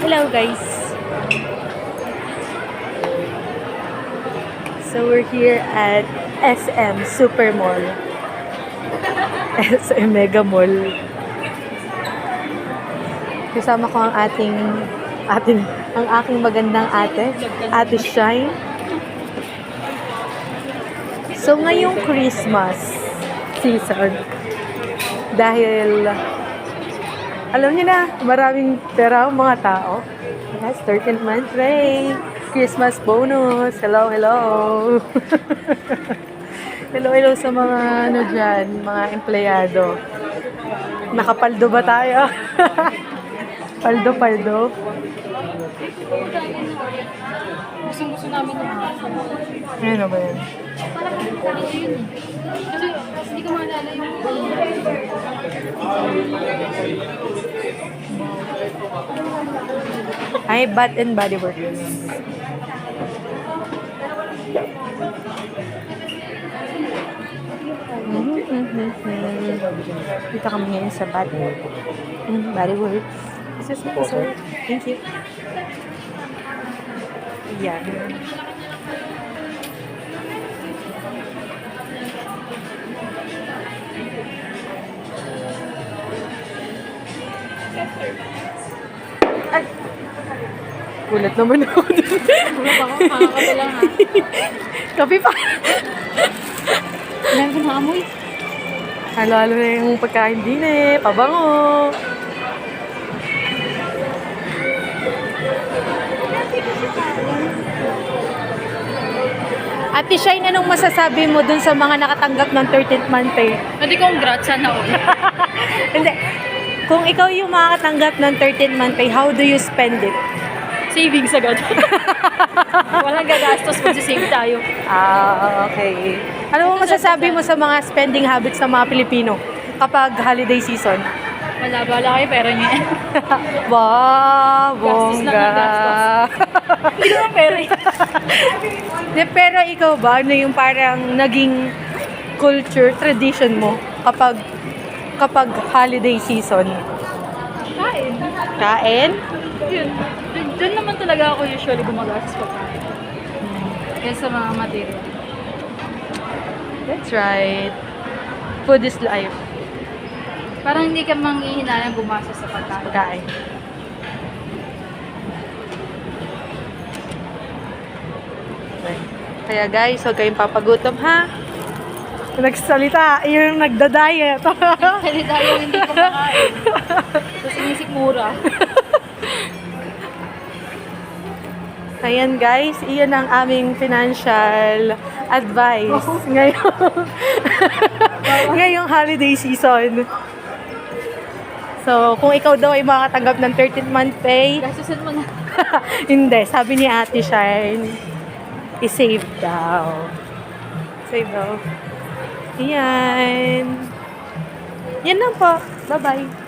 Hello guys! So we're here at SM Super Mall. SM Mega Mall. Kasama ko ang ang aking magandang Ate Shine. So ngayong Christmas season, dahil alam niyo na, maraming pera ang mga tao. Yes, 13th month pay. Christmas bonus. Hello, hello. Hello sa mga dyan, mga empleyado. Nakapaldo ba tayo? Paldo. Gusto namin yung Ano ba yan? parang ano yun eh. Kasi hindi ko maalala yung Ay, Bath and Body Works. Dito kami ngayon sa Bath and Body Works. This is my sir. Thank you. Yan. Ay! Gulat naman ako dun. Wala pa ako, makakapa lang ha. Kape pa. Dami ko naamoy. Halo-halo na yung pagkain din eh. Pabango. Ate Shine, anong masasabi mo dun sa mga nakatanggap ng 13th month pay? Hindi congrats, sana all. Hindi. Kung ikaw yung makakatanggap ng 13th month pay, how do you spend it? Savings agad. Walang gagastos, magsisave tayo. Okay. Ano mo masasabi mo sa mga spending habits ng mga Pilipino kapag holiday season? Wala, bala kayo, pero niya. Wow, Gastos lang bongga. ng gastos. Hindi naman pera eh. De, pero ikaw ba, ano yung parang naging culture, tradition mo kapag holiday season? Kain. Kain? Yun. Doon naman talaga ako usually gumagastos pa kain. Kaya sa mga material. That's right. Food is life. Parang hindi ka manghihinayang gumastos sa pagkain. Kain. Kaya guys, huwag kayong papagutom ha. Nagsalita, yung nagda-diet. Kasi tayo hindi kumakain. Tapos sinisik mura. Ayan guys, iyan ang aming financial advice ngayong holiday season. So, kung ikaw daw ay makatanggap ng 13th month pay, Gastusin mo na. hindi, sabi ni Ate Shine, i-save daw. Save daw. Ayan. Yan lang po. Bye-bye.